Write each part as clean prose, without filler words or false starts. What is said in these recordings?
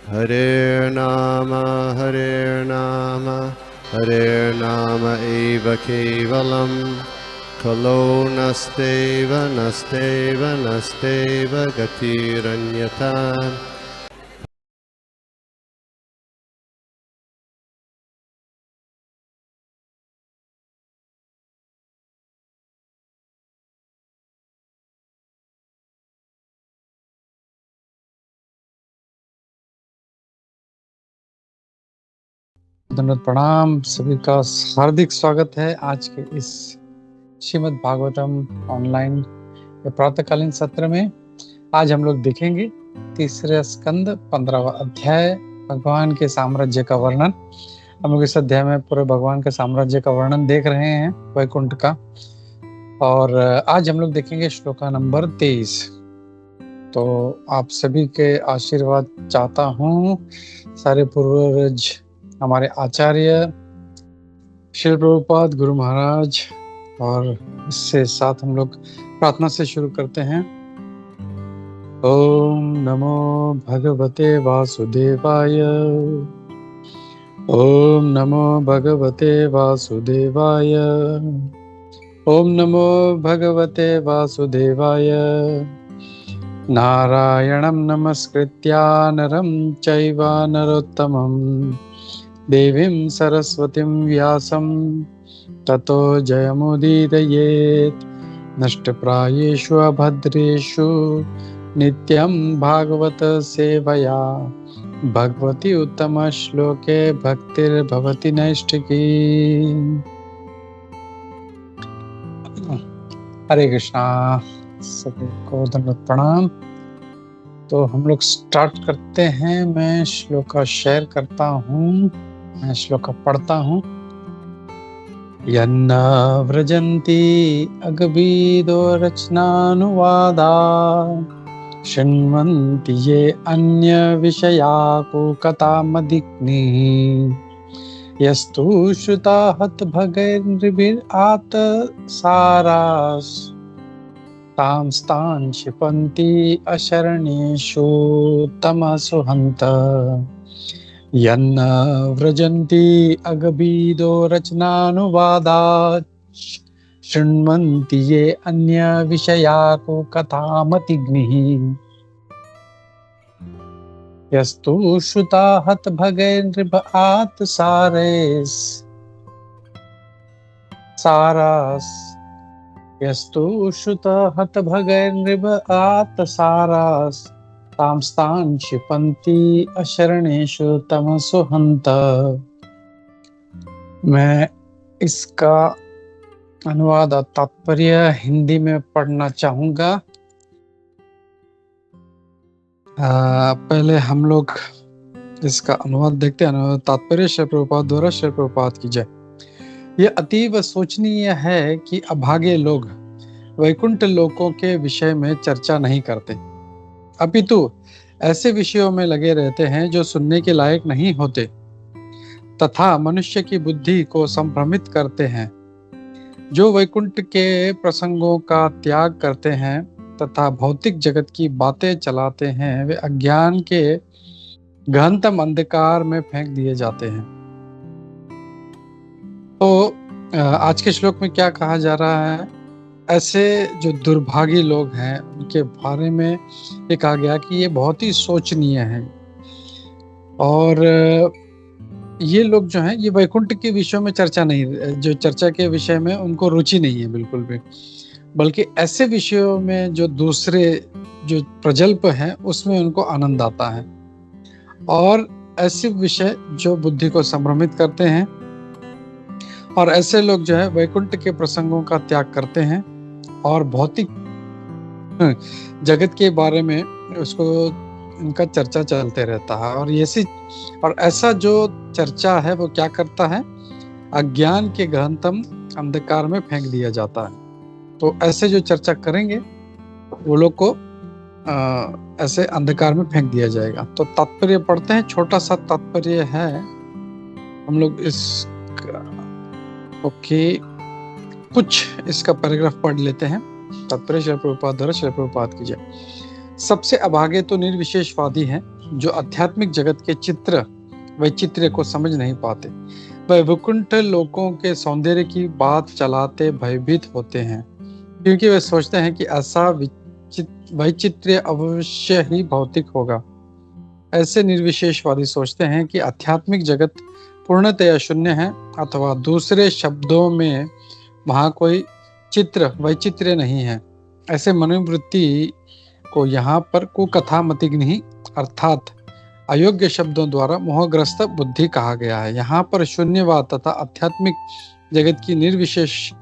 Hare Nama Hare Nama eva kevalam Kalo nasteva nasteva nasteva gatiranyata. धन्यवाद, प्रणाम। सभी का हार्दिक स्वागत है आज के इस श्रीमद् भागवतम ऑनलाइन प्रातःकालीन सत्र में। आज हम लोग देखेंगे तीसरे स्कंद 15वां अध्याय, भगवान के साम्राज्य का वर्णन। हम लोग इस अध्याय में पूरे भगवान के साम्राज्य का वर्णन देख रहे हैं, वैकुंठ का। और आज हम लोग देखेंगे श्लोका नंबर 23। तो आप सभी के आशीर्वाद चाहता हूँ। सारे पूर्वज, हमारे आचार्य श्री प्रभुपाद गुरु महाराज, और इससे साथ हम लोग प्रार्थना से शुरू करते हैं। ओम नमो भगवते वासुदेवाय। ओम नमो भगवते वासुदेवाय। ओम नमो भगवते वासुदेवाय। नारायणं नमस्कृत्य नरं चैव नरोत्तमं देवीं सरस्वतीं व्यासं ततो जयमुदीरयेत्। नष्टप्रायेषु अभद्रेषु नित्यं भागवत सेवया भगवती उत्तम श्लोके भक्तिर्भवति नैष्ठिकी। हरे कृष्णा। सभी को धन्यवाद, प्रणाम। तो हम लोग स्टार्ट करते हैं। मैं श्लोका शेयर करता हूँ, मैं श्लोका पढ़ता हूँ। यन्न व्रजन्ति अगभीदो रचनानुवादा शृण्वन्ति ये अन्य विषया कुकथामधिग्निः यस्तु श्रुता हतभगैर्नृभिरात सारास् तां क्षिपन्ति अशरणेषु तमसो हन्त। यन्न व्रजन्ति अगभीदो रचनानुवादात् शृण्वन्ति ये अन्य विषया कुकथामधिग्निः यस्तु श्रुता हतभगैर्नृभिरात सारास् यस्तु श्रुता हतभगैर्नृभिरात सारास् तां क्षिपन्ति अशरणेषु तमसो हन्त। मैं इसका अनुवाद और तात्पर्य हिंदी में पढ़ना चाहूँगा। पहले हम लोग इसका अनुवाद देखते हैं। अनुवाद तात्पर्य श्री प्रभुपाद द्वारा। श्री प्रभुपाद की जय। यह अतीव सोचनीय है कि अभागे लोग वैकुंठ लोकों के विषय में चर्चा नहीं करते, अपितु ऐसे विषयों में लगे रहते हैं जो सुनने के लायक नहीं होते तथा मनुष्य की बुद्धि को संभ्रमित करते हैं। जो वैकुंठ के प्रसंगों का त्याग करते हैं तथा भौतिक जगत की बातें चलाते हैं, वे अज्ञान के गहनतम अंधकार में फेंक दिए जाते हैं। तो आज के श्लोक में क्या कहा जा रहा है? ऐसे जो दुर्भागी लोग हैं उनके बारे में ये कहा गया कि ये बहुत ही शोचनीय है, और ये लोग जो हैं ये वैकुंठ के विषयों में चर्चा नहीं, जो चर्चा के विषय में उनको रुचि नहीं है बिल्कुल भी, बल्कि ऐसे विषयों में जो दूसरे जो प्रजल्प हैं उसमें उनको आनंद आता है, और ऐसे विषय जो बुद्धि को संभ्रमित करते हैं। और ऐसे लोग जो है वैकुंठ के प्रसंगों का त्याग करते हैं और भौतिक जगत के बारे में उसको इनका चर्चा चलते रहता है। और ऐसा जो चर्चा है वो क्या करता है? अज्ञान के गहनतम अंधकार में फेंक दिया जाता है। तो ऐसे जो चर्चा करेंगे वो लोग को ऐसे अंधकार में फेंक दिया जाएगा। तो तात्पर्य पढ़ते हैं। छोटा सा तात्पर्य है, हम लोग इस कुछ इसका पैराग्राफ पढ़ लेते हैं। तात्पर्य श्री प्रभुपाद द्वारा। श्री प्रभुपाद की जय। सबसे अभागे तो निर्विशेषवादी हैं, जो आध्यात्मिक जगत के चित्र वैचित्र्य को समझ नहीं पाते, वह वैकुंठ लोकों के सौंदर्य की बात चलाते भयभीत होते हैं, क्योंकि वे सोचते हैं कि ऐसा वैचित्र्य अवश्य ही भौतिक होगा। ऐसे निर्विशेषवादी सोचते हैं कि आध्यात्मिक जगत पूर्णतया शून्य है, अथवा दूसरे शब्दों में वहाँ कोई चित्र वैचित्र्य नहीं है। ऐसे मनोवृत्ति को यहाँ पर कुकथामतिग्नि अर्थात अयोग्य शब्दों द्वारा मोहग्रस्त बुद्धि कहा गया है। यहाँ पर शून्यवाद तथा आध्यात्मिक जगत की निर्विशेष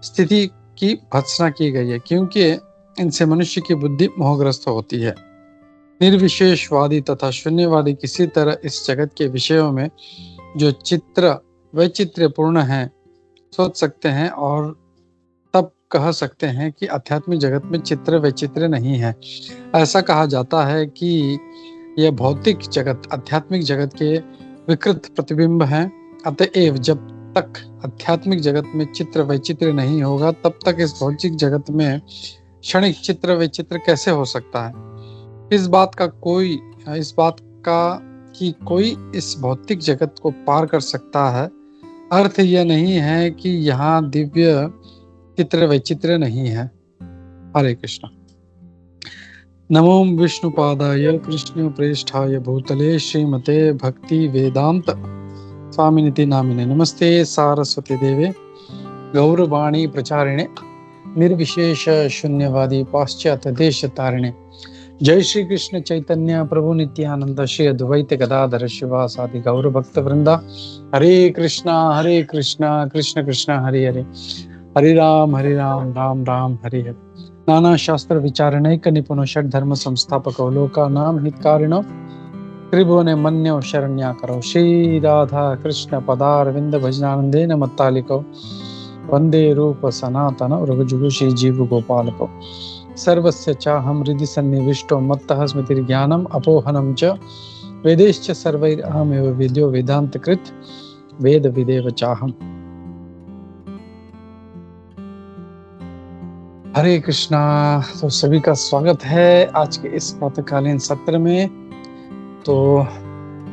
स्थिति की भर्त्सना की गई है, क्योंकि इनसे मनुष्य की बुद्धि मोहग्रस्त होती है। निर्विशेषवादी तथा शून्यवादी किसी तरह इस जगत के विषयों में जो चित्र वैचित्र्यपूर्ण है सोच सकते हैं, और तब कह सकते हैं कि आध्यात्मिक जगत में चित्र वैचित्र्य नहीं है। ऐसा कहा जाता है कि यह भौतिक जगत आध्यात्मिक जगत के विकृत प्रतिबिंब है। अतएव जब तक आध्यात्मिक जगत में चित्र वैचित्र्य नहीं होगा, तब तक इस भौतिक जगत में क्षणिक चित्र वैचित्र्य कैसे हो सकता है। इस बात का कि कोई इस भौतिक जगत को पार कर सकता है, अर्थ यह नहीं है कि यहाँ दिव्य चित्र वैचित्र्य नहीं है। हरे कृष्ण। नमो विष्णुपादाय कृष्ण प्रेष्ठाय भूतले श्रीमते भक्ति वेदांत स्वामिनिति नामिने। नमस्ते सारस्वती देवे गौरवाणी प्रचारिणे निर्विशेष शून्यवादी पाश्चात्य देश तारिणे। जय श्री कृष्ण चैतन्य प्रभु नित्यानंद श्री अद्वैत गदाधर शिवासादि गौर भक्त वृंदा। हरे कृष्णा कृष्ण कृष्ण हरे हरे, हरे राम राम राम हरे हरे। नाना शास्त्र विचारणैक निपुण षड धर्म संस्थापको लोका नाम हितकारिणो त्रिभुवने मन्यो शरण्या करो। श्री राधा कृष्ण पदारविंद भजनानंदेन मत्तालिको वंदे रूप सनातन रघुजुगु श्री जीव गोपालको। सर्वस्य चाहं हृदि सन्निविष्टो मत्तः स्मृतिर्ज्ञानम् अपोहनं च वेदैश्च सर्वैरहमेव वेद्यो वेदान्तकृत वेद विदेव चाहम्। हरे कृष्णा। तो सभी का स्वागत है आज के इस प्रातःकालीन सत्र में। तो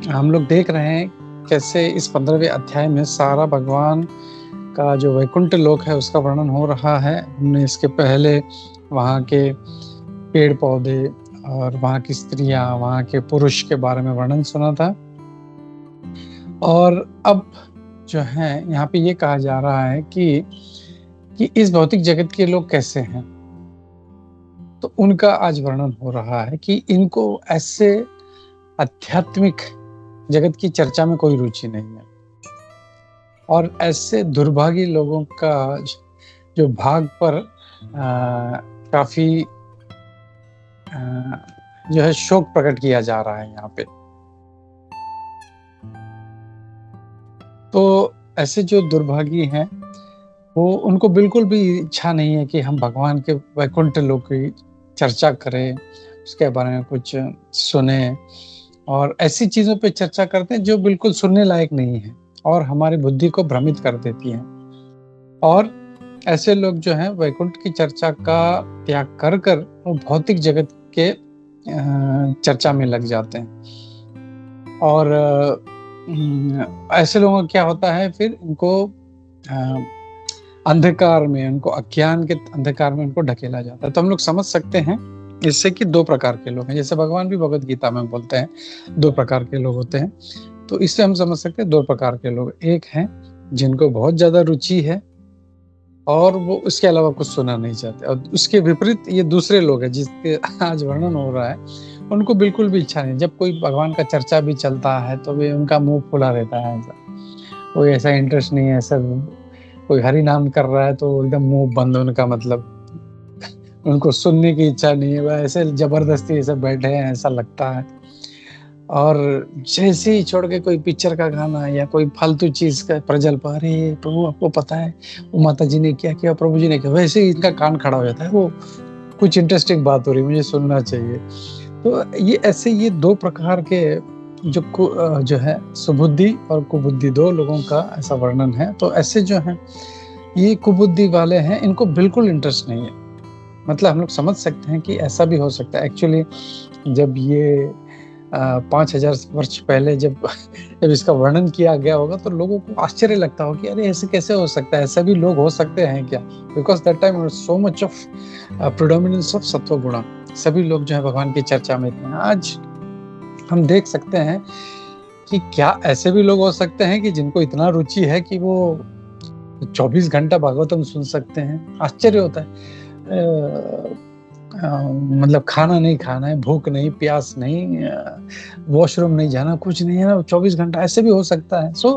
हम लोग देख रहे हैं कैसे इस 15वें अध्याय में सारा भगवान का जो वैकुंठ लोक है उसका वर्णन हो रहा है। हमने इसके पहले वहाँ के पेड़ पौधे और वहाँ की स्त्रियाँ, वहाँ के पुरुष के बारे में वर्णन सुना था, और अब जो है यहाँ पे ये कहा जा रहा है कि इस भौतिक जगत के लोग कैसे हैं। तो उनका आज वर्णन हो रहा है कि इनको ऐसे आध्यात्मिक जगत की चर्चा में कोई रुचि नहीं है, और ऐसे दुर्भागी लोगों का जो भाग पर काफी जो है शोक प्रकट किया जा रहा है यहाँ पे। तो ऐसे जो दुर्भागी हैं वो उनको बिल्कुल भी इच्छा नहीं है कि हम भगवान के वैकुंठ लोक की चर्चा करें, उसके बारे में कुछ सुने, और ऐसी चीजों पे चर्चा करते हैं जो बिल्कुल सुनने लायक नहीं है और हमारी बुद्धि को भ्रमित कर देती हैं। और ऐसे लोग जो हैं वैकुंठ की चर्चा का त्याग कर कर वो भौतिक जगत के चर्चा में लग जाते हैं। और ऐसे लोगों का क्या होता है, फिर इनको अंधकार में, उनको अज्ञान के अंधकार में उनको ढकेला जाता है। तो हम लोग समझ सकते हैं इससे कि दो प्रकार के लोग हैं, जैसे भगवान भी भगवत गीता में बोलते हैं 2 प्रकार के लोग होते हैं। तो इससे हम समझ सकते हैं 2 प्रकार के लोग। एक हैं जिनको बहुत ज्यादा रुचि है और वो उसके अलावा कुछ सुनना नहीं चाहते, और उसके विपरीत ये दूसरे लोग हैं जिसके आज वर्णन हो रहा है, उनको बिल्कुल भी इच्छा नहीं। जब कोई भगवान का चर्चा भी चलता है तो वे उनका मुंह फुला रहता है, कोई ऐसा इंटरेस्ट नहीं है। ऐसा कोई हरि नाम कर रहा है तो एकदम मुंह बंद, उनका मतलब उनको सुनने की इच्छा नहीं है, वह ऐसे जबरदस्ती ऐसे बैठे हैं ऐसा लगता है। और जैसे ही छोड़ के कोई पिक्चर का गाना या कोई फालतू चीज का प्रजल्प, अरे प्रभु आपको पता है वो माता जी ने क्या किया, प्रभु जी ने किया, वैसे ही इनका कान खड़ा हो जाता है, वो कुछ इंटरेस्टिंग बात हो रही, मुझे सुनना चाहिए। तो ये ऐसे ये 2 प्रकार के जो है सुबुद्धि और कुबुद्धि 2 लोगों का ऐसा वर्णन है। तो ऐसे जो हैं ये कुबुद्धि वाले हैं, इनको बिल्कुल इंटरेस्ट नहीं है। मतलब हम लोग समझ सकते हैं कि ऐसा भी हो सकता है। एक्चुअली जब ये 5000 वर्ष पहले जब जब इसका वर्णन किया गया होगा तो लोगों को आश्चर्य लगता हो कि अरे ऐसे कैसे हो सकता है, ऐसे भी लोग हो सकते हैं क्या? Because that time so much of predominance of सत्व गुण, सभी लोग जो है भगवान की चर्चा में थे। आज हम देख सकते हैं कि क्या ऐसे भी लोग हो सकते हैं कि जिनको इतना रुचि है कि वो 24 घंटा भागवतम सुन सकते हैं। आश्चर्य होता है। मतलब खाना नहीं खाना है, भूख नहीं, प्यास नहीं, वॉशरूम नहीं जाना, कुछ नहीं है ना, 24 घंटा ऐसे भी हो सकता है। So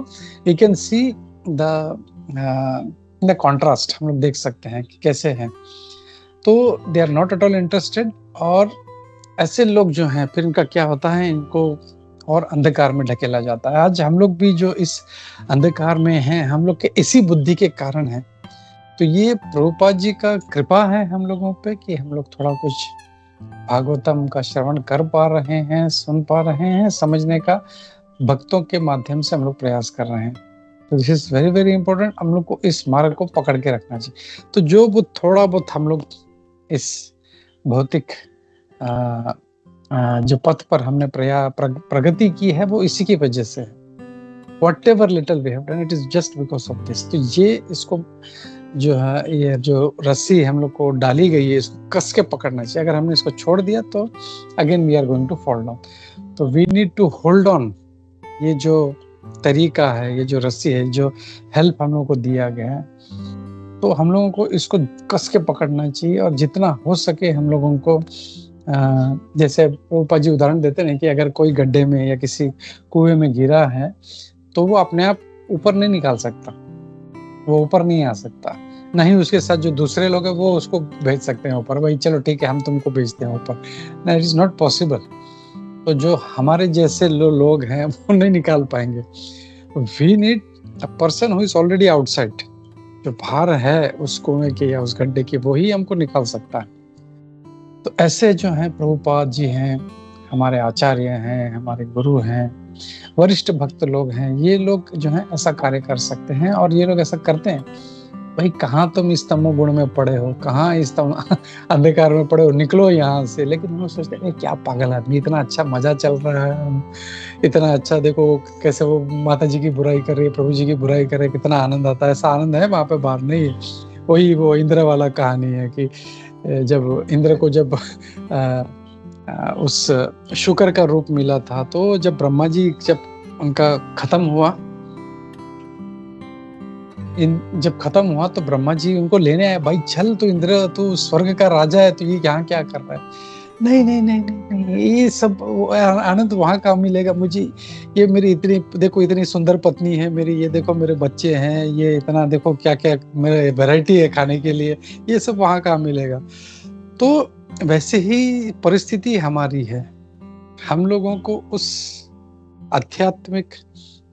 you can see the contrast, हम लोग देख सकते हैं कि कैसे हैं। तो they are not at all interested. और ऐसे लोग जो हैं फिर इनका क्या होता है, इनको और अंधकार में ढकेला जाता है। आज हम लोग भी जो इस अंधकार में हैं, हम लोग के इसी बुद्धि के कारण है। तो ये प्रभुपाद जी का कृपा है हम लोगों पे कि हम लोग थोड़ा कुछ भागवतम का श्रवण कर पा रहे हैं, सुन पा रहे हैं, समझने का भक्तों के माध्यम से हम लोग प्रयास कर रहे हैं। तो this is very very important. हम लोग को इस मार्ग को पकड़ के रखना चाहिए। तो जो वो थोड़ा बहुत हम लोग इस भौतिक जो पथ पर हमने प्रगति की है वो इसी की वजह से है। Whatever little we have done, it is just because of this। तो ये इसको जो है, ये जो रस्सी हम लोग को डाली गई है, इसको कस के पकड़ना चाहिए। अगर हमने इसको छोड़ दिया तो again we are going to fall down. तो we need to hold on. ये जो तरीका है, ये जो रस्सी है, जो हेल्प हम लोग को दिया गया है, तो हम लोगों को इसको कस के पकड़ना चाहिए। और जितना हो सके हम लोगों को, जैसे प्रभुपाद जी उदाहरण देते हैं कि अगर कोई गड्ढे में या किसी कुएं में गिरा है तो वो अपने आप ऊपर नहीं निकाल सकता, वो ऊपर नहीं आ सकता। नहीं उसके साथ जो दूसरे लोग हैं वो उसको भेज सकते हैं ऊपर, भाई चलो ठीक है हम तुमको भेजते हैं ऊपर। ना, इट इज नॉट पॉसिबल। तो जो हमारे जैसे लोग हैं वो नहीं निकाल पाएंगे। We need a person who is already outside. जो बाहर है उस कुएं के या उस गड्ढे के, वो ही हमको निकाल सकता है। तो ऐसे जो हैं प्रभुपाद जी हैं, हमारे आचार्य हैं, हमारे गुरु हैं, वरिष्ठ भक्त लोग हैं, ये लोग जो हैं ऐसा कार्य कर सकते हैं। और ये लोग ऐसा करते हैं। भाई कहाँ तुम इस तमोगुण में पड़े हो, कहाँ इस अंधकार में पड़े हो, निकलो यहाँ से। लेकिन हम लोग सोचते हैं क्या पागल आदमी, इतना अच्छा मजा चल रहा है, इतना अच्छा देखो कैसे वो माता जी की बुराई कर रही है, प्रभु जी की बुराई कर रही है, कितना आनंद आता है। ऐसा आनंद है वहाँ पे बाहर नहीं है। वही वो इंद्र वाला कहानी है कि जब इंद्र को जब उस शुक्र का रूप मिला था, तो जब ब्रह्मा जी जब उनका खत्म हुआ, जब खत्म हुआ तो ब्रह्मा जी उनको लेने आए। भाई चल तू इंद्र, तू स्वर्ग का राजा है, तू ये यहाँ क्या कर रहा है? नहीं नहीं नहीं नहीं, नहीं ये सब आनंद वहाँ का मिलेगा मुझे। ये मेरी इतनी देखो, इतनी सुंदर पत्नी है मेरी, ये देखो मेरे बच्चे हैं, ये इतना देखो क्या क्या मेरे वैरायटी है खाने के लिए, ये सब वहाँ का मिलेगा। तो वैसे ही परिस्थिति हमारी है। हम लोगों को उस आध्यात्मिक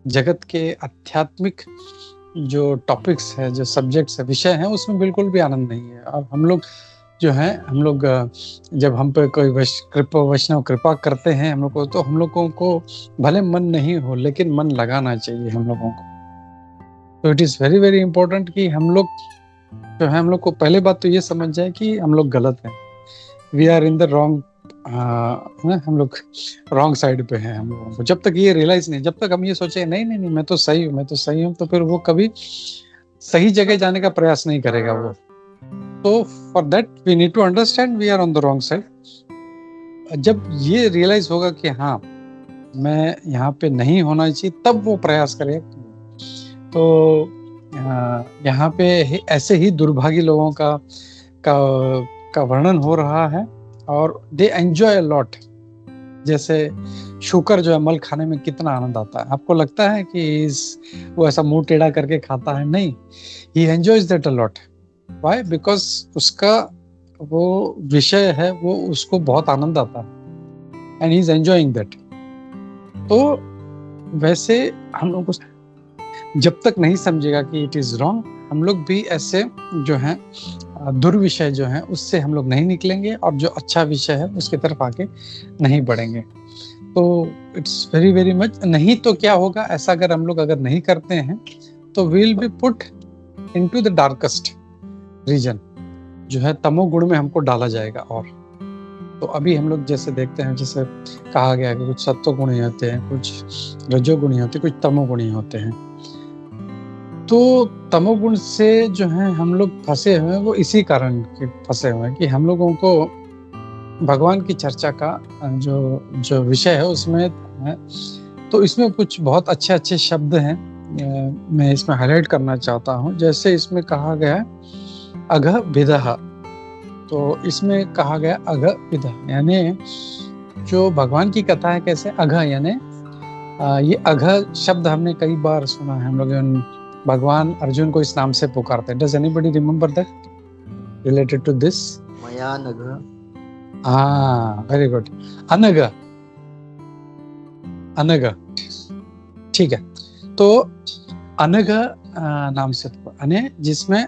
जगत के आध्यात्मिक जो टॉपिक्स है, जो सब्जेक्ट्स है, विषय हैं, उसमें बिल्कुल भी आनंद नहीं है। और हम लोग जो है, हम लोग जब हम पे कोई वैष्णव कृपा करते हैं हम लोग को, तो हम लोगों को भले मन नहीं हो लेकिन मन लगाना चाहिए हम लोगों को। तो it is very very important कि हम लोग जो है, हम लोग को पहले बात तो ये समझ जाए कि हम लोग गलत हैं। We are in the wrong, हम लोग रॉन्ग साइड पे हैं। हम लोगों को जब तक ये रियलाइज नहीं, जब तक हम ये सोचे नहीं नहीं नहीं मैं तो सही हूँ, मैं तो सही हूँ, तो फिर वो कभी सही जगह जाने का प्रयास नहीं करेगा वो। तो for that we need to understand we are on the wrong side. जब ये रियलाइज होगा कि हाँ मैं यहाँ पे नहीं होना चाहिए, तब वो प्रयास करेगा। तो यहाँ पे ऐसे ही दुर्भागी लोगों का वर्णन हो रहा है। और दे एंजॉय अ लॉट। जैसे शुकर जो है, मल खाने में कितना आनंद आता है। आपको लगता है कि वो ऐसा मुंह टेढ़ा करके खाता है? नहीं, he enjoys that a lot. Why? Because उसका वो विषय है, वो उसको बहुत आनंद आता है and he is enjoying that. तो वैसे हम लोग जब तक नहीं समझेगा कि इट इज रॉन्ग, हम लोग भी ऐसे जो है दुर्विषय जो है उससे हम लोग नहीं निकलेंगे, और जो अच्छा विषय है उसकी तरफ आगे नहीं बढ़ेंगे। तो इट्स वेरी वेरी मच। नहीं तो क्या होगा, ऐसा अगर हम लोग अगर नहीं करते हैं तो will be put into the darkest region, जो है तमोगुण में हमको डाला जाएगा। और तो अभी हम लोग जैसे देखते हैं, जैसे कहा गया है कि कुछ सत्वगुणी होते हैं, कुछ रजोगुणी होते हैं, कुछ तमोगुणी होते हैं। तो तमोगुण से जो है हम लोग फंसे हुए हैं, वो इसी कारण के फंसे हुए हैं कि हम लोगों को भगवान की चर्चा का जो जो विषय है उसमें है, तो इसमें कुछ बहुत अच्छे शब्द हैं, मैं इसमें हाईलाइट करना चाहता हूँ। जैसे इसमें कहा गया है अघ विदः, तो इसमें कहा गया अघ विदः, यानी जो भगवान की कथा है कैसे अघ, यानी ये अघ शब्द हमने कई बार सुना है। हम लोग भगवान अर्जुन को इस नाम से पुकारते हैं। Does anybody remember that related to this? मया नघ। हाँ, वेरी गुड। अनघ, अनघ, ठीक है। तो अनघ नाम से अने, जिसमें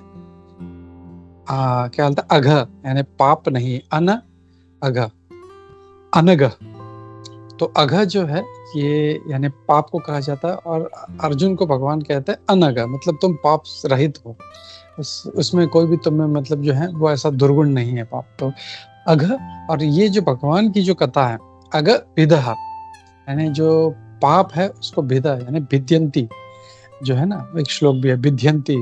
क्या बोलता है अघ, यानी पाप नहीं, अन अघ, अनघ। तो अघ जो है ये यानी पाप को कहा जाता है, और अर्जुन को भगवान कहते हैं अनघ, मतलब तुम पाप रहित हो, उसमें कोई भी तुम्हें मतलब जो है वो ऐसा दुर्गुण नहीं है पाप। तो अघ, और ये जो भगवान की जो कथा है अघ विदः, यानी जो पाप है उसको भिदा, यानी भिद्यंती जो है ना, एक श्लोक भी है भिद्यंती,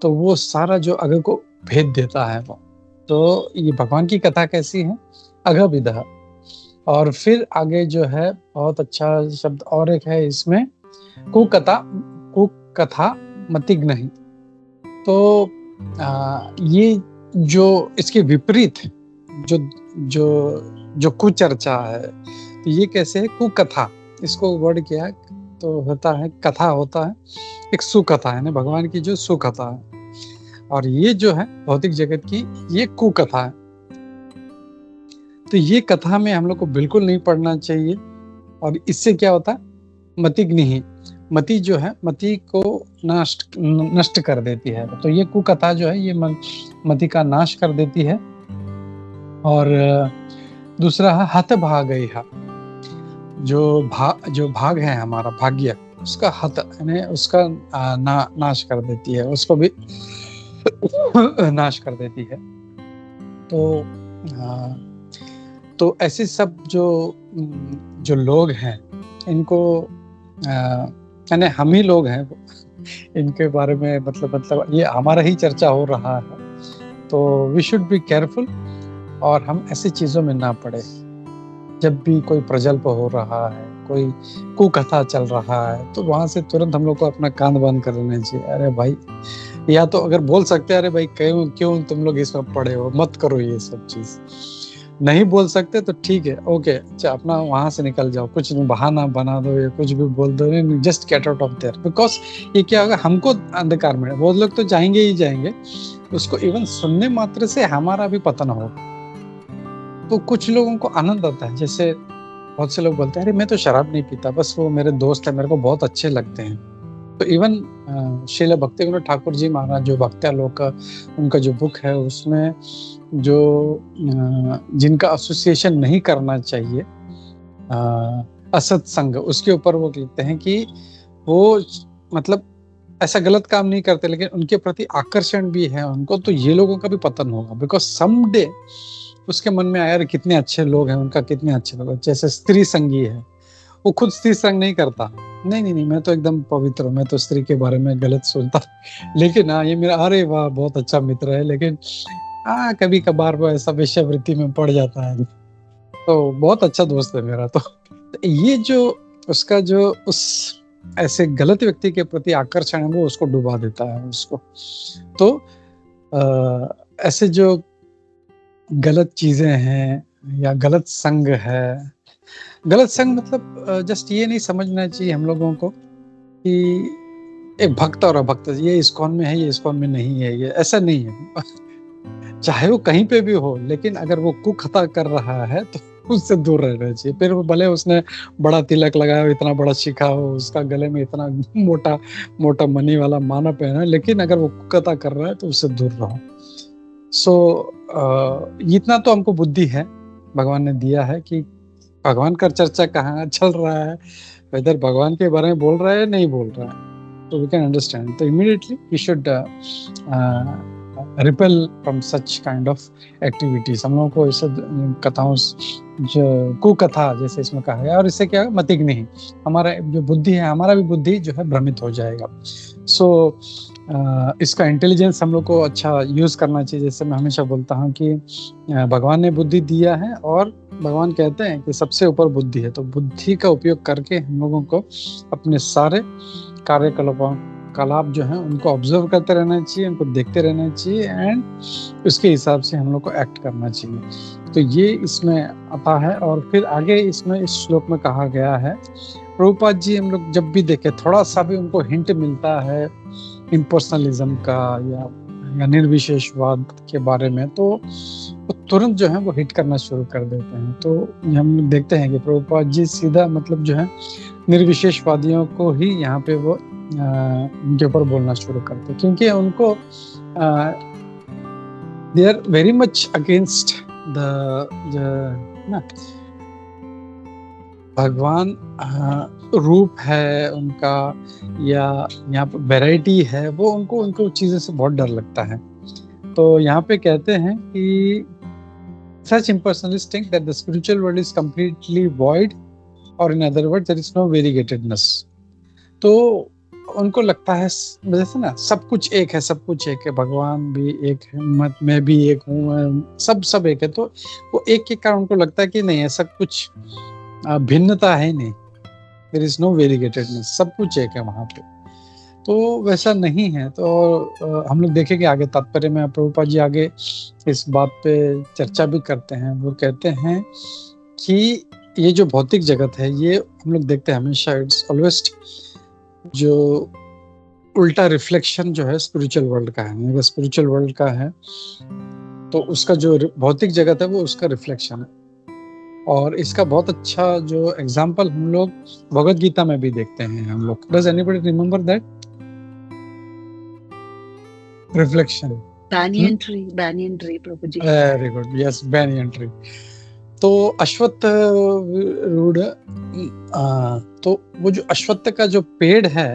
तो वो सारा जो अघ को भेद देता है वो। तो ये भगवान की कथा कैसी है? अघ विदः। और फिर आगे जो है बहुत अच्छा शब्द और एक है इसमें, कुकथा, कुकथा मतिग्नहि। तो ये जो इसके विपरीत जो जो जो कुचर्चा है, तो ये कैसे है? कुकथा, इसको वर्ड किया है तो होता है कथा, होता है एक सुकथा, है ना, भगवान की जो सुकथा है। और ये जो है भौतिक जगत की ये कुकथा है। तो ये कथा में हम लोग को बिल्कुल नहीं पढ़ना चाहिए। और इससे क्या होता है? मतिग्निहि, मति जो है मति को नष्ट कर देती है। तो ये कुकथा जो है ये मति का नाश कर देती है। और दूसरा है हतभागयः, जो भाग है हमारा भाग्य, उसका हत यानी उसका नाश कर देती है, उसको भी नाश कर देती है। तो ऐसे सब जो लोग हैं इनको यानी हम ही लोग हैं इनके बारे में मतलब ये हमारा ही चर्चा हो रहा है। तो वी शुड बी केयरफुल, और हम ऐसी चीजों में ना पड़े। जब भी कोई प्रजल्प हो रहा है, कोई कुकथा चल रहा है, तो वहां से तुरंत हम लोग को अपना कान बंद कर लेना चाहिए। अरे भाई, या तो अगर बोल सकते हैं अरे भाई क्यों तुम लोग इसमें पड़े हो, मत करो ये सब चीज। नहीं बोल सकते तो ठीक है, ओके, अच्छा अपना वहां से निकल जाओ, कुछ बहाना बना दो या कुछ भी बोल दो, just get out of their. Because ये क्या होगा, हमको अंधकार में, वो लोग तो जाएंगे ही जाएंगे, उसको इवन सुनने मात्र से हमारा भी पतन होगा। तो कुछ लोगों को आनंद आता है, जैसे बहुत से लोग बोलते हैं अरे मैं तो शराब नहीं पीता, बस वो मेरे दोस्त है, मेरे को बहुत अच्छे लगते हैं। तो इवन श्रील भक्तिविनोद ठाकुर जी महाराज, जो भक्त्यालोक का उनका जो बुक है, उसमें जो जिनका एसोसिएशन नहीं करना चाहिए असत संग, उसके ऊपर वो लिखते हैं कि वो मतलब ऐसा गलत काम नहीं करते, लेकिन उनके प्रति आकर्षण भी है उनको, तो ये लोगों का भी पतन होगा। बिकॉज समडे उसके मन में आया यार कितने अच्छे लोग हैं, उनका कितने अच्छे लोग हैं। जैसे स्त्री संगी है, वो खुद स्त्री संग नहीं करता, नहीं मैं तो एकदम पवित्र हूँ, मैं तो स्त्री के बारे में गलत सोचता, लेकिन हाँ ये मेरा अरे वाह बहुत अच्छा मित्र है, लेकिन कभी कभार वो ऐसा वेश्यावृत्ति में पड़ जाता है, तो बहुत अच्छा दोस्त है मेरा। तो ये जो उसका जो उस ऐसे गलत व्यक्ति के प्रति आकर्षण है, वो उसको डुबा देता है उसको। तो ऐसे जो गलत चीजें हैं या गलत संग है, गलत संग मतलब जस्ट ये नहीं समझना चाहिए हम लोगों को कि एक भक्त और अभक्त, ये इस्कॉन में है, ये इस्कॉन में नहीं है, ये ऐसा नहीं है। चाहे वो कहीं पे भी हो, लेकिन अगर वो कुकथा कर रहा है तो उससे दूर रहना चाहिए। फिर वो भले उसने बड़ा तिलक लगाया हो, इतना बड़ा शिखा हो, उसका गले में इतना मोटा मोटा मनी वाला माला पहना, लेकिन अगर वो कुकथा कर रहा है तो उससे दूर रहो। सो इतना तो हमको बुद्धि है, भगवान ने दिया है कि भगवान का चर्चा कहाँ चल रहा है, वेदर भगवान के बारे में बोल रहा है नहीं बोल रहा है, तो वी कैन अंडरस्टैंड। तो immediately we should repel from such kind of activities. हम लोगों को इसे कथाओं जो कुकथा जैसे इसमें कहा गया, और इससे क्या मतिग नहीं, हमारा जो बुद्धि है, हमारा भी बुद्धि जो है भ्रमित हो जाएगा। सो इसका इंटेलिजेंस हम लोग को अच्छा यूज करना चाहिए। जैसे मैं हमेशा बोलता हूँ कि भगवान ने बुद्धि दिया है और भगवान कहते हैं कि सबसे ऊपर बुद्धि है, तो बुद्धि का उपयोग करके हम लोगों को अपने सारे कार्यकलाप जो हैं उनको ऑब्जर्व करते रहना चाहिए, उनको देखते रहना चाहिए, एंड उसके हिसाब से हम लोग को एक्ट करना चाहिए। तो ये इसमें आता है। और फिर आगे इसमें इस श्लोक में कहा गया है, प्रभुपाद जी हम लोग जब भी देखे थोड़ा सा भी उनको हिंट मिलता है इम्पर्सनलिज्म का या निर्विशेषवाद के बारे में, तो वो तुरंत जो है वो हिट करना शुरू कर देते हैं। तो हम लोग देखते हैं कि प्रभुपाद जी सीधा मतलब जो है निर्विशेषवादियों को ही यहाँ पे वो उनके ऊपर बोलना शुरू करते हैं, क्योंकि उनको they are very much against the Bhagwan रूप है उनका या यहाँ पे वैरायटी है, वो उनको चीज़ों से बहुत डर लगता है। तो यहाँ पे कहते हैं कि such impersonalists think that the spiritual world is completely void, or in other words there is no variegatedness। तो उनको लगता है जैसे ना सब कुछ एक है, सब कुछ एक है, भगवान भी एक है, मैं भी एक हूँ, सब एक है। तो वो एक के कारण उनको लगता है कि नहीं ऐसा कुछ भिन्नता है नहीं, देयर इज नो वेरिएटेडनेस, सब कुछ एक है वहाँ पे। तो वैसा नहीं है। तो हम लोग देखेंगे आगे तात्पर्य में, प्रभुपाद जी आगे इस बात पे चर्चा भी करते हैं। वो कहते हैं कि ये जो भौतिक जगत है, ये हम लोग देखते हैं हमेशा इट्स ऑलवेज जो उल्टा रिफ्लेक्शन जो है स्पिरिचुअल वर्ल्ड का है। अगर स्पिरिचुअल वर्ल्ड का है तो उसका जो भौतिक जगत है वो उसका रिफ्लेक्शन है। और इसका बहुत अच्छा जो एग्जाम्पल हम लोग भगवद गीता में भी देखते हैं हम लोग। Does anybody remember that reflection? banyan tree प्रभु जी। Very good, yes, banyan tree। तो अश्वत्थ रूढ़, तो वो जो अश्वत्थ का जो पेड़ है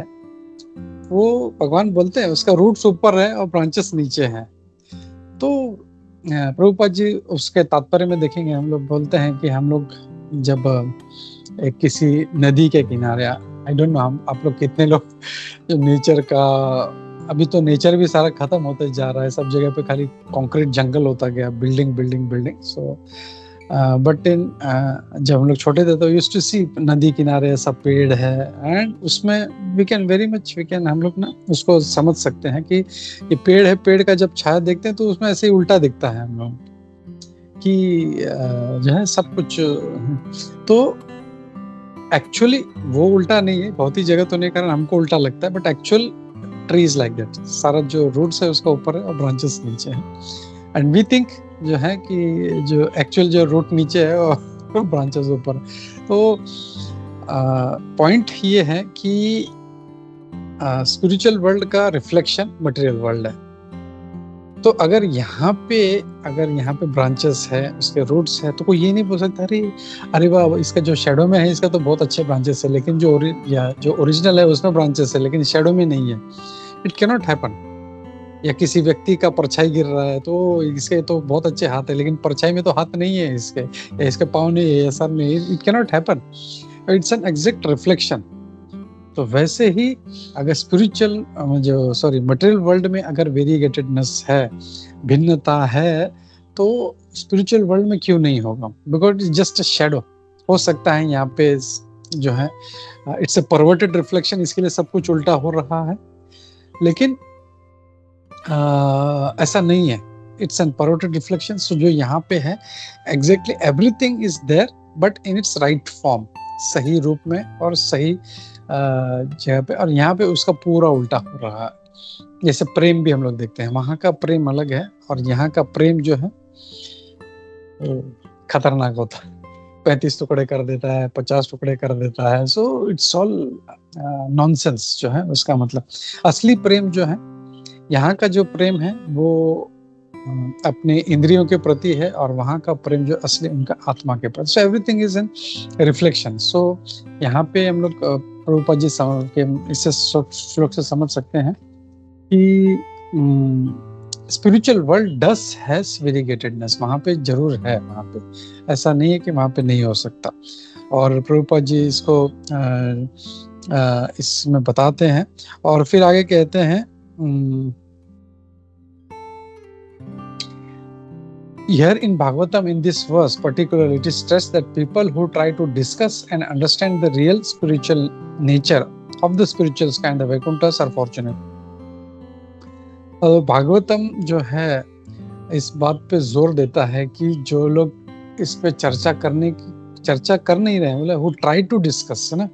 वो भगवान बोलते हैं उसका रूट्स ऊपर है और ब्रांचेस नीचे हैं। तो प्रभुपाद जी उसके तात्पर्य में देखेंगे, हम लोग बोलते हैं कि हम लोग जब एक किसी नदी के किनारे, आई डोंट नो आप लोग कितने लोग जो नेचर का, अभी तो नेचर भी सारा खत्म होते जा रहा है, सब जगह पे खाली कंक्रीट जंगल होता गया, बिल्डिंग। सो बट इन जब हम लोग छोटे थे तो यूज्ड टू सी नदी किनारे ऐसा पेड़ है, एंड उसमें वी कैन हम लोग ना उसको समझ सकते हैं कि ये पेड़ है। पेड़ का जब छाया देखते हैं तो उसमें ऐसे ही उल्टा दिखता है हम लोग कि जो है सब कुछ। तो एक्चुअली वो उल्टा नहीं है, बहुत ही जगह होने के कारण हमको उल्टा लगता है, but actual tree is like that. सारा जो रूट्स है उसका ऊपर है और ब्रांचेस नीचे है, एंड वी थिंक जो है कि जो एक्चुअल जो रूट नीचे है और ब्रांचेस ऊपर। तो पॉइंट ये है कि स्पिरिचुअल वर्ल्ड का रिफ्लेक्शन मटेरियल वर्ल्ड है। तो अगर यहाँ पे ब्रांचेस है, उसके रूट्स है, तो कोई ये नहीं बोल सकता अरे वाह इसका जो शेडो में है इसका तो बहुत अच्छे ब्रांचेस है, लेकिन जो ओरिजिनल है उसमें ब्रांचेस है लेकिन शेडो में नहीं है। It can not happen. या किसी व्यक्ति का परछाई गिर रहा है तो इसके तो बहुत अच्छे हाथ है लेकिन परछाई में तो हाथ नहीं है इसके, या इसके पाँव नहीं है, या सर नहीं। It can not happen, it's an exact reflection. तो वैसे ही अगर मटेरियल वर्ल्ड में अगर वेरिएटेडनेस है, भिन्नता है, तो स्पिरिचुअल वर्ल्ड में क्यों नहीं होगा? Because it's just a shadow. हो सकता है यहाँ पे जो है इट्स अ परवर्टेड रिफ्लेक्शन, इसके लिए सब कुछ उल्टा हो रहा है, लेकिन ऐसा नहीं है। It's an perverted reflection. So जो यहाँ पे है exactly everything is there but in its right form, सही रूप में और सही जगह पे, और यहाँ पे उसका पूरा उल्टा हो रहा है। जैसे प्रेम भी हम लोग देखते हैं, वहाँ का प्रेम अलग है और यहाँ का प्रेम जो है खतरनाक होता है, 35 टुकड़े कर देता है, 50 टुकड़े कर देता है। सो इट्स ऑल नॉनसेंस जो है उसका मतलब। असली प्रेम जो है, यहाँ का जो प्रेम है वो अपने इंद्रियों के प्रति है, और वहाँ का प्रेम जो असली उनका आत्मा के प्रति। So everything is an reflection. So यहाँ पे हम लोग प्रभुपाद जी इसे श्लोक से समझ सकते हैं कि स्पिरिचुअल वर्ल्ड डस हैज वेरीगेटेडनेस, वहाँ पे जरूर है, वहाँ पे ऐसा नहीं है कि वहाँ पे नहीं हो सकता। और प्रभुपाद जी इसको इसमें बताते हैं और फिर आगे कहते हैं here in Bhagavatam, in this verse particularly, it is stressed that people who try to discuss and understand the real spiritual nature of the spiritual sky and the Vaikunthas are fortunate. Bhagavatam जो है इस बात पे जोर देता है कि जो लोग इस पे चर्चा कर नहीं रहे हैं, मतलब who try to discuss, है ना,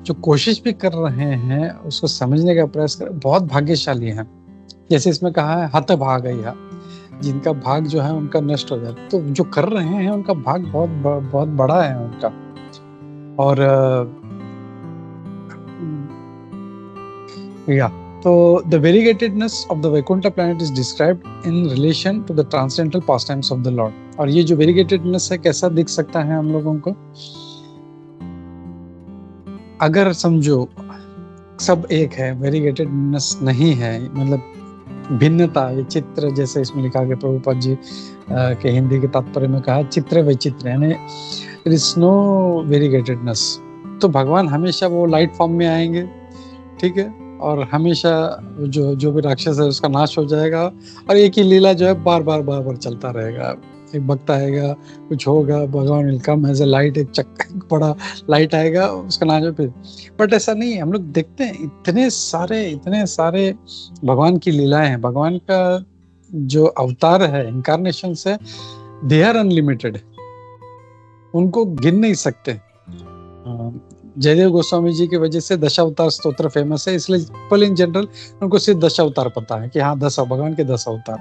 जो कोशिश भी कर रहे हैं उसको समझने का प्रयास कर, बहुत भाग्यशाली हैं। जैसे इसमें कहा है हत भागया, जिनका भाग जो है उनका नष्ट हो जाता है, तो जो कर रहे हैं उनका भाग बहुत बड़ा है उनका। और तो the variegatedness of the Vaikuntha planet is described in relation to the transcendental pastimes of the Lord. और ये जो variegatedness है कैसा दिख सकता है हम लोगों को, अगर समझो सब एक है, variegatedness नहीं है, मतलब भिन्नता, ये चित्र जैसे इसमें लिखा गया प्रभुपाद जी के हिंदी के तात्पर्य में कहा चित्र वैचित्र, यानी there is no variegatedness। तो भगवान हमेशा वो लाइट फॉर्म में आएंगे, ठीक है, और हमेशा जो भी राक्षस है उसका नाश हो जाएगा, और एक ही लीला जो है बार बार चलता रहेगा। एक वक्त आएगा, कुछ होगा, Bhagwan will come as a light, एक बड़ा लाइट आएगा, उसका नाश हो फिर। बट ऐसा नहीं है, हम लोग देखते हैं इतने सारे भगवान की लीलाएं हैं, भगवान का जो अवतार है, इनकारनेशन है, दे आर अनलिमिटेड, उनको गिन नहीं सकते। जयदेव गोस्वामी जी की वजह से दशावतार स्तोत्र फेमस है, इसलिए पीपल इन जनरल उनको सिर्फ दशावतार पता है कि हाँ भगवान के 10 अवतार।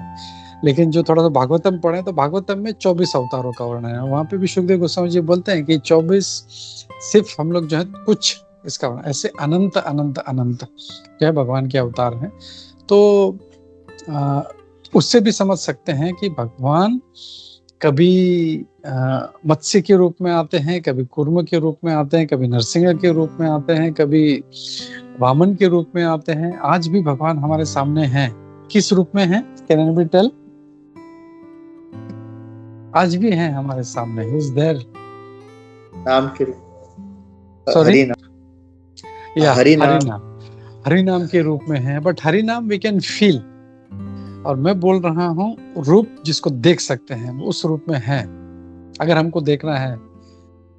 लेकिन जो थोड़ा सा भागवतम पढ़े तो भागवतम में 24 अवतारों का वर्णन है, वहां पे भी सुखदेव गोस्वामी जी बोलते हैं कि 24 सिर्फ हम लोग जो है कुछ इसका वर्णन, ऐसे अनंत अनंत अनंत जो है भगवान के अवतार हैं। तो उससे भी समझ सकते हैं कि भगवान कभी मत्स्य के रूप में आते हैं, कभी कूर्म के रूप में आते हैं, कभी नरसिंह के रूप में आते हैं, कभी वामन के रूप में आते हैं। आज भी भगवान हमारे सामने हैं। किस रूप में हैं? Can anybody tell? आज भी हैं हमारे सामने। He is there. नाम के सॉरी, हरि नाम के रूप में है, बट हरि नाम वी कैन फील। और मैं बोल रहा हूँ रूप जिसको देख सकते हैं, उस रूप में है। अगर हमको देखना है,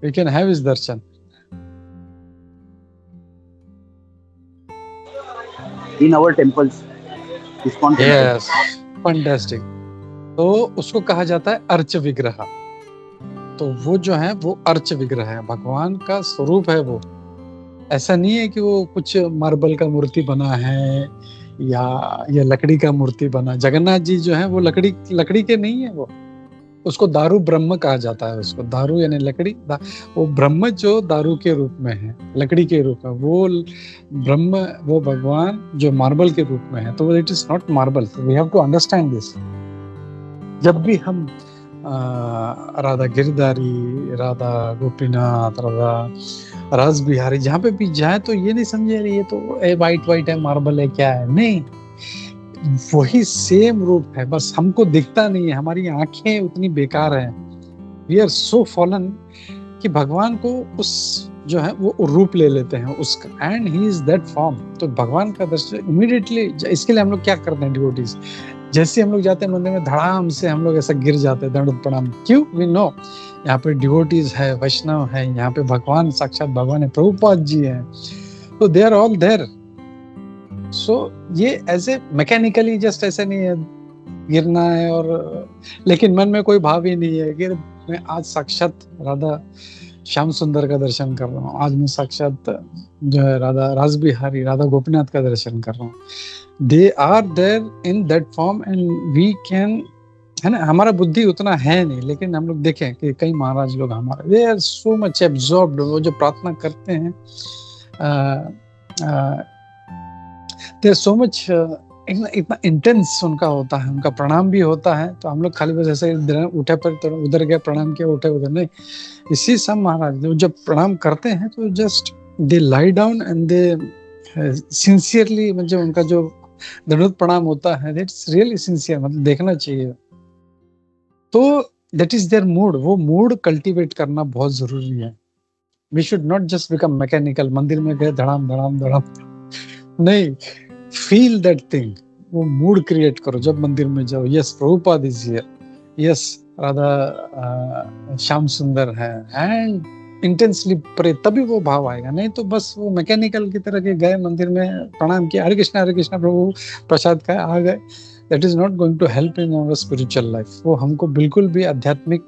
we can have his darshan. In our temples, ISKCON temple. Yes, fantastic. तो उसको कहा जाता है अर्च विग्रह। तो वो जो है वो अर्च विग्रह है, भगवान का स्वरूप है वो। ऐसा नहीं है कि वो कुछ मार्बल का मूर्ति बना है या लकड़ी का मूर्ति बना। जगन्नाथ जी जो है वो लकड़ी के नहीं है, वो उसको दारू ब्रह्म कहा जाता है। उसको दारू यानी लकड़ी, वो ब्रह्म जो दारू के रूप में है, लकड़ी के रूप में, वो ब्रह्म, वो भगवान जो मार्बल के रूप में है। तो it is not marble. We have to understand this. जब भी हम राधा गिरधारी, राधा गोपीनाथ, राधा रास बिहारी जहाँ पे भी जाए तो ये नहीं समझे ये तो वाइट है, मार्बल है, क्या है। नहीं, वही सेम रूप है, बस हमको दिखता नहीं है। हमारी आंखें उतनी बेकार हैं, वी आर सो फॉलन कि भगवान को उस जो है वो रूप ले लेते हैं उसका, and he is that form. तो भगवान का दर्शन इमीडिएटली, इसके लिए हम लोग क्या करते हैं डिवोटीज, जैसे हम लोग जाते हैं मंदिर में, धड़ाम से हम लोग ऐसा गिर जाते हैं, दंड प्रणाम। क्यों? वी नो यहाँ पे डिवोटीज है, वैष्णव है, यहाँ पे भगवान, साक्षात भगवान है, प्रभुपाद जी हैं, तो दे आर ऑल देयर। सो ये ऐसे मैकेनिकली जस्ट ऐसे नहीं है गिरना है, और लेकिन मन में कोई भाव ही नहीं है कि मैं आज साक्षात राधा श्याम सुंदर का दर्शन कर रहा हूँ, आज मैं साक्षात जो है राधा रास बिहारी, राधा गोपीनाथ का दर्शन कर रहा हूँ। They are there in that form and we can, है ना। हमारा बुद्धि उतना है नहीं, लेकिन हम लोग देखें कि कई महाराज लोग हमारे, they are so much absorbed. वो जो प्रार्थना करते हैं, दे आर सो मच, इतना इंटेंस उनका होता है, उनका प्रणाम भी होता है। तो हम लोग खाली बस ऐसे उठे पर तो उधर गए, प्रणाम किया, उठे उधर नहीं। इसी सब महाराज जब प्रणाम करते हैं तो just they lie down and they sincerely, मतलब उनका जो दंडवत प्रणाम होता है, दैट्स रियली सिंसियर, मतलब देखना चाहिए। तो दैट इज देयर मूड, वो मूड कल्टीवेट करना बहुत जरूरी है। We should not just become mechanical, मंदिर में गए धड़ाम धड़ाम धड़ाम, नहीं, फील दैट थिंग, वो मूड क्रिएट करो जब मंदिर में जाओ। Yes, Prabhupada is here, yes, Radha Shyam Sundar है, एंड इंटेंसली प्रे, तभी वो भाव आएगा। नहीं तो बस वो मैकेनिकल की तरह के गए मंदिर में, प्रणाम किया, हरे कृष्णा प्रभु प्रसाद खाए, आ गए, that is not going to help in our spiritual life. वो हमको बिल्कुल भी आध्यात्मिक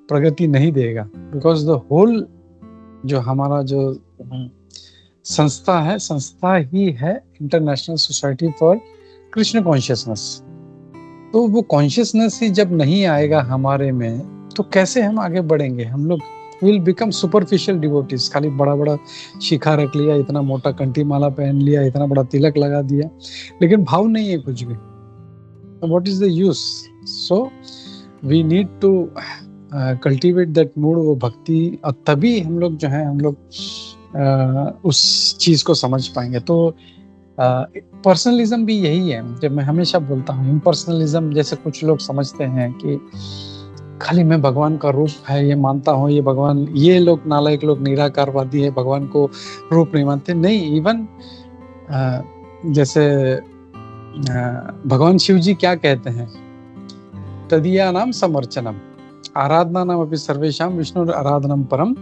प्रगति नहीं देगा, बिकॉज द होल जो हमारा जो संस्था है, संस्था ही है international society for Krishna consciousness. तो वो कॉन्शियसनेस ही जब नहीं आएगा हमारे में, तो कैसे हम आगे बढ़ेंगे? हम लोग विल बिकम सुपरफिशियल डिवोटीज, खाली बड़ा बड़ा शिखा रख लिया, इतना मोटा कंठी माला पहन लिया, इतना बड़ा तिलक लगा दिया, लेकिन भाव नहीं है कुछ भी। What is the use? So we need to cultivate that mood, वो भक्ति, और तभी हम लोग जो है, हम लोग उस चीज को समझ पाएंगे। तो पर्सनलिज्म भी यही है, जब मैं हमेशा बोलता हूँ इम्पर्सनलिज्म, जैसे कुछ लोग समझते हैं कि खाली मैं भगवान का रूप है ये मानता हूँ, ये भगवान, ये लोग नालायक लोग निराकारवादी है, भगवान को रूप नहीं मानते। नहीं, इवन जैसे भगवान शिव जी क्या कहते हैं, तदीया नाम समर्चनम आराधना नाम अपि सर्वेशाम विष्णु आराधनम परम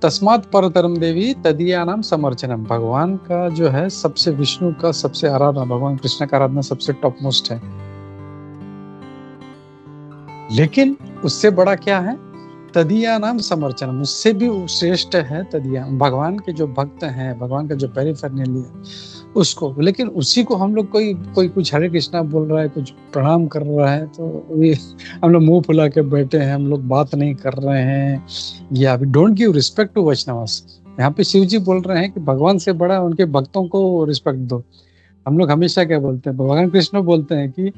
तस्मात् परतरम देवी तदीया नाम समर्चनम। भगवान का जो है सबसे, विष्णु का सबसे आराधना, भगवान कृष्ण का आराधना सबसे टॉप मोस्ट है, लेकिन उससे बड़ा क्या है? तदीया नाम समर्चनम, उससे भी श्रेष्ठ है तदीया, भगवान के जो भक्त हैं, भगवान का जो पेरिफेरनली है उसको। लेकिन उसी को हम लोग कोई कुछ हरे कृष्णा बोल रहा है, कुछ प्रणाम कर रहा है, तो ये हम लोग मुंह फुला के बैठे हैं, हम लोग बात नहीं कर रहे हैं, या we don't give respect to Vaishnavas. यहाँ पे शिव जी बोल रहे हैं कि भगवान से बड़ा उनके भक्तों को रिस्पेक्ट दो। हम लोग हमेशा क्या बोलते हैं, भगवान कृष्ण बोलते हैं कि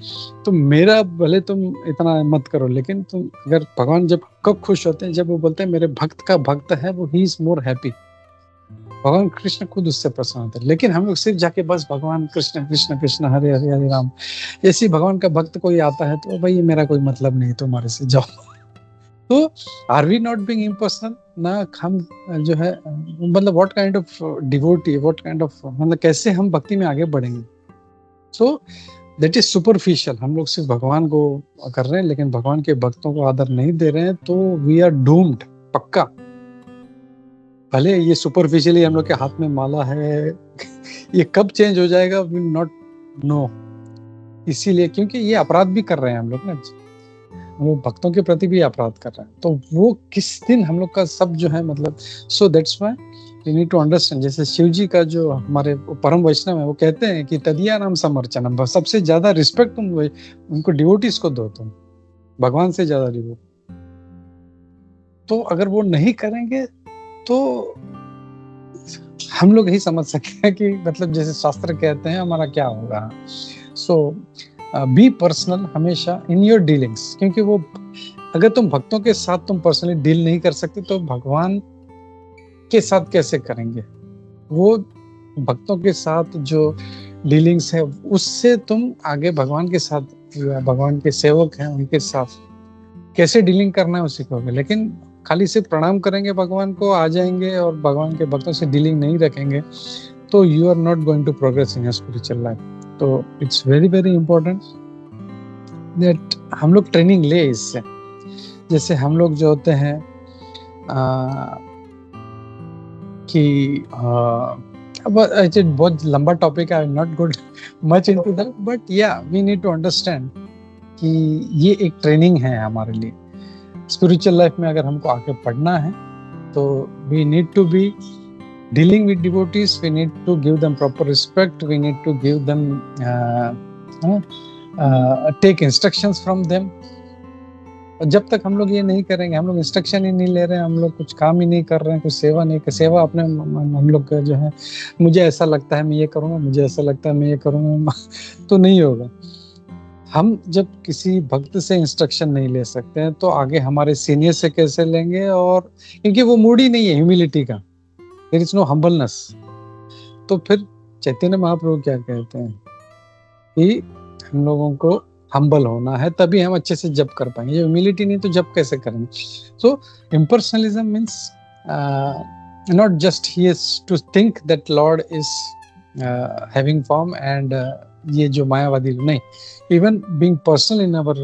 तुम मेरा भले तुम इतना मत करो, लेकिन तुम अगर, भगवान जब कब खुश होते हैं, जब वो बोलते हैं मेरे भक्त का भक्त है वो, ही इज मोर हैप्पी। भगवान कृष्ण खुद उससे प्रसन्न होते हैं। लेकिन हम लोग सिर्फ जाके बस भगवान कृष्ण कृष्ण कृष्ण हरे हरे हरे राम, ऐसे भगवान का भक्त कोई आता है तो भाई मेरा कोई मतलब नहीं तुम्हारे से, जाओ। तो are we not being impersonal ना? हम जो है, मतलब what kind of devotee, what kind of, मतलब कैसे हम भक्ति में आगे बढ़ेंगे? So that is superficial. हम लोग सिर्फ भगवान को कर रहे हैं, लेकिन भगवान के भक्तों को आदर नहीं दे रहे हैं, तो वी आर डूम्ड, पक्का। भले ये सुपरफिशियली हम लोग के हाथ में माला है, ये कब चेंज हो जाएगा वी नॉट नो। इसीलिए, क्योंकि ये अपराध भी कर रहे हैं हम लोग ना, वो भक्तों के प्रति भी अपराध कर रहे हैं, तो वो किस दिन हम लोग का सब जो है, मतलब, so that's why we need to understand. जैसे शिव जी का जो हमारे परम वैष्णव है, वो कहते हैं कि तदीया नाम समर्चनम, सबसे ज्यादा रिस्पेक्ट तुम उनको डिवोटीज को दो, तुम भगवान से ज्यादा डिवोटी। तो अगर वो नहीं करेंगे तो हम लोग ही समझ सकते हैं कि, मतलब जैसे शास्त्र कहते हैं, हमारा क्या होगा। सो बी पर्सनल हमेशा इन योर डीलिंग्स, क्योंकि वो, अगर तुम भक्तों के साथ तुम पर्सनली डील नहीं कर सकते, तो भगवान के साथ कैसे करेंगे? वो भक्तों के साथ जो डीलिंग्स है, उससे तुम आगे भगवान के साथ, भगवान के सेवक हैं उनके साथ कैसे डीलिंग करना है, वो सीखोगे। लेकिन खाली सिर्फ प्रणाम करेंगे भगवान को, आ जाएंगे और भगवान के भक्तों से डीलिंग नहीं रखेंगे, तो you are not going to progress in your spiritual life. तो it's very very important that हम लोग ट्रेनिंग ले इससे। जैसे हम लोग जो होते हैं कि बहुत लंबा टॉपिक है, I not good much into that, but yeah we need to understand कि ये एक ट्रेनिंग है हमारे लिए। स्पिरिचुअल लाइफ में अगर हमको आगे पढ़ना है, तो we need to be dealing with devotees, we need to give them proper respect, we need to give them take instructions from them। जब तक हम लोग ये नहीं करेंगे, हम लोग इंस्ट्रक्शन ही नहीं ले रहे हैं, हम लोग कुछ काम ही नहीं कर रहे हैं, कुछ सेवा नहीं कर, सेवा अपने हम लोग का जो है, मुझे ऐसा लगता है मैं ये करूँगा, मुझे ऐसा लगता है मैं ये करूँगा, तो नहीं होगा। हम जब किसी भक्त से इंस्ट्रक्शन नहीं ले सकते हैं, तो आगे हमारे सीनियर से कैसे लेंगे? और क्योंकि वो मूड ही नहीं है ह्यूमिलिटी का, देयर इज नो हम्बलनेस। तो फिर चैतन्य महाप्रभु क्या कहते हैं कि हम लोगों को हम्बल होना है, तभी हम अच्छे से जप कर पाएंगे। ह्यूमिलिटी नहीं तो जप कैसे करेंगे? सो इम्पर्सनलिज्म means not just he is to think that Lord is having form and ये जो मायावादी नहीं, even being personal in our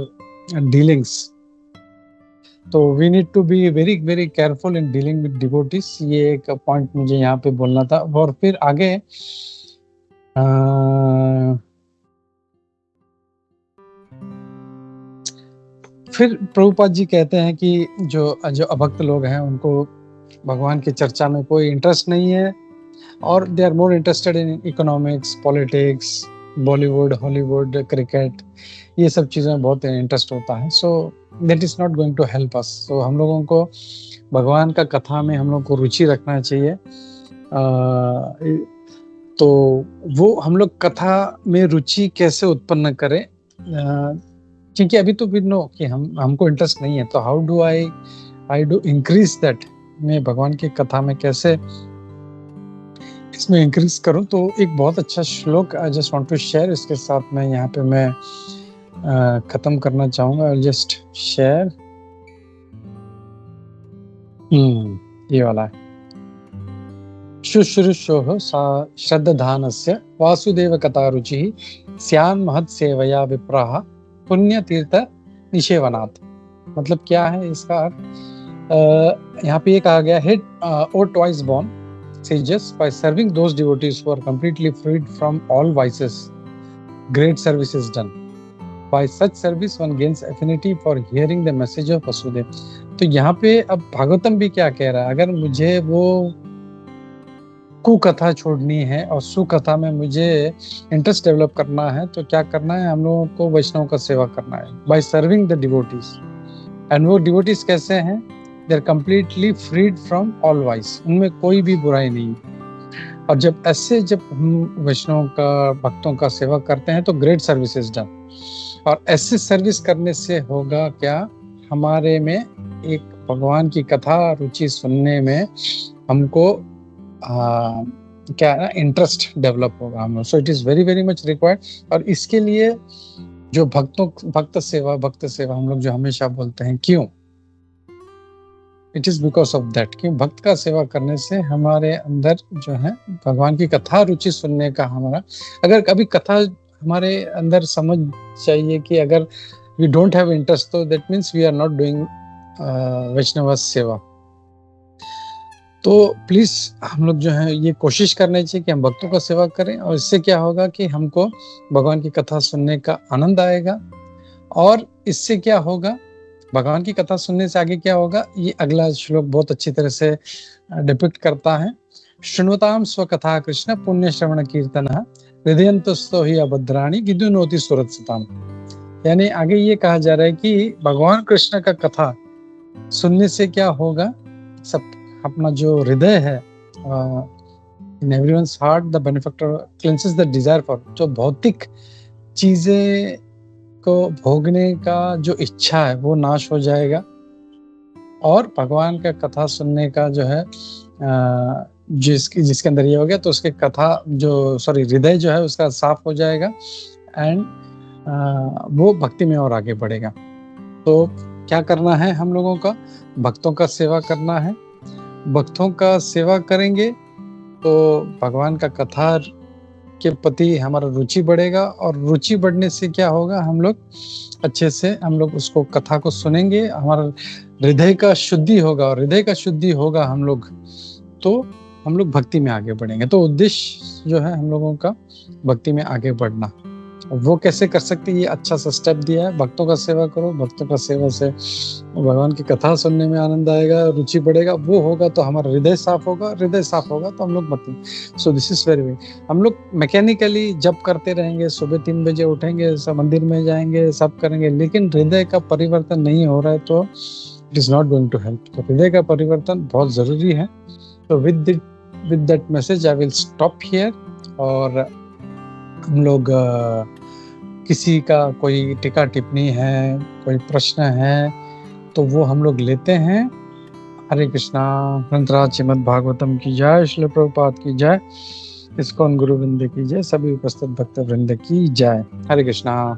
dealings, तो we need to be very very careful in dealing with devotees। ये एक पॉइंट मुझे यहाँ पे बोलना था। और फिर आगे फिर प्रभुपाद जी कहते हैं कि जो अभक्त लोग हैं उनको भगवान की चर्चा में कोई इंटरेस्ट नहीं है, और they are more interested in economics, politics, Bollywood, Hollywood, cricket, ये सब चीज़ों में बहुत इंटरेस्ट होता है। So that is not going to help us. So हम लोगों को भगवान का कथा में हम लोग को रुचि रखना चाहिए। तो वो हम लोग कथा में रुचि कैसे उत्पन्न करें, क्योंकि अभी तो वी नो कि हमको इंटरेस्ट नहीं है, तो how do I do increase that, मैं भगवान की कथा में कैसे इसमें इंक्रीज करूं। तो एक बहुत अच्छा श्लोक I just want to share, इसके साथ में यहाँ पे मैं खत्म करना चाहूंगा। आई जस्ट शेयर ये वाला है। शुश्रूषोः श्रद्धानस्य वासुदेव कथा रुचि स्यान् महत् सेवया विप्राः पुण्य तीर्थ निषेवनात्। मतलब क्या है इसका अर्थ? यहाँ पे ये कहा गया है, O twice born sages, by serving those devotees who are completely freed from all vices, great service is done. By such service one gains affinity for hearing the message of Vasudev। तो यहाँ पे अब भागवतम भी क्या कह रहा है, अगर मुझे वो कुकथा छोड़नी है और सुकथा में मुझे इंटरेस्ट डेवलप करना है, तो क्या करना है? हम लोगों को वैष्णव का सेवा करना है, by serving the devotees. And वो डिवोटीज कैसे हैं? They are completely freed from all vice, उनमें कोई भी बुराई नहीं। और जब हम वैष्णव का भक्तों का सेवा करते हैं तो ग्रेट सर्विस इज डन। और ऐसे सर्विस करने से होगा क्या? हमारे में एक भगवान की कथा रुचि सुनने में हमको क्या है ना, इंटरेस्ट डेवलप होगा हम लोग। So it is very very much required. और इसके लिए जो भक्त सेवा हम लोग जो हमेशा बोलते हैं, क्यों? It is because of that. क्यों? भक्त का सेवा करने से हमारे अंदर जो है भगवान की कथा रुचि सुनने का हमारा, अगर कभी कथा हमारे अंदर समझ चाहिए कि अगर वी डोंट हैव इंटरेस्ट, तो that means we are not doing Vaishnava seva. तो प्लीज हम लोग जो है ये कोशिश करनी चाहिए कि हम भक्तों का सेवा करें, और इससे क्या होगा कि हमको भगवान की कथा सुनने का आनंद आएगा। और इससे क्या होगा, भगवान की कथा सुनने से आगे क्या होगा, ये अगला श्लोक बहुत अच्छी तरह से डिपिक्ट करता है। शृण्वताम स्वकथा कृष्ण पुण्य श्रवण कीर्तन हृदयन्तस्थो हि अभद्राणि विदुनोति सुरत्सताम। यानी आगे ये कहा जा रहा है कि भगवान कृष्ण का कथा सुनने से क्या होगा, सब अपना जो हृदय है, in everyone's heart the benefactor cleanses the desire for, जो भौतिक चीजें को भोगने का जो इच्छा है वो नाश हो जाएगा। और भगवान का कथा सुनने का जो है जिसके अंदर ये हो गया, तो उसके कथा हृदय जो है उसका साफ हो जाएगा, एंड वो भक्ति में और आगे बढ़ेगा। तो क्या करना है हम लोगों का? भक्तों का सेवा करना है। भक्तों का सेवा करेंगे तो भगवान का कथा के प्रति हमारा रुचि बढ़ेगा, और रुचि बढ़ने से क्या होगा, हम लोग अच्छे से हम लोग उसको कथा को सुनेंगे, हमारा हृदय का शुद्धि होगा, और हृदय का शुद्धि होगा हम लोग, तो हम लोग भक्ति में आगे बढ़ेंगे। तो उद्देश्य जो है हम लोगों का भक्ति में आगे बढ़ना, वो कैसे कर सकते हैं? ये अच्छा सा स्टेप दिया है, भक्तों का सेवा करो। भक्तों का सेवा से भगवान की कथा सुनने में आनंद आएगा, रुचि बढ़ेगा, वो होगा तो हमारा हृदय साफ होगा, हृदय साफ होगा तो हम लोग भक्ति। So this is very very, हम लोग मैकेनिकली जब करते रहेंगे, सुबह 3 बजे उठेंगे, सब मंदिर में जाएंगे, सब करेंगे, लेकिन हृदय का परिवर्तन नहीं हो रहा है तो it is not going to help. तो हृदय का परिवर्तन बहुत जरूरी है। तो with that message I will stop here. और हम लोग किसी का कोई टीका टिप्पणी है, कोई प्रश्न है, तो वो हम लोग लेते हैं। हरे कृष्णा। ग्रंथराज श्रीमद् भागवतम की जय, श्रील प्रभुपाद की जय। इस्कॉन गुरु वृंद की जय, सभी उपस्थित भक्त वृंद की जय। हरे कृष्णा।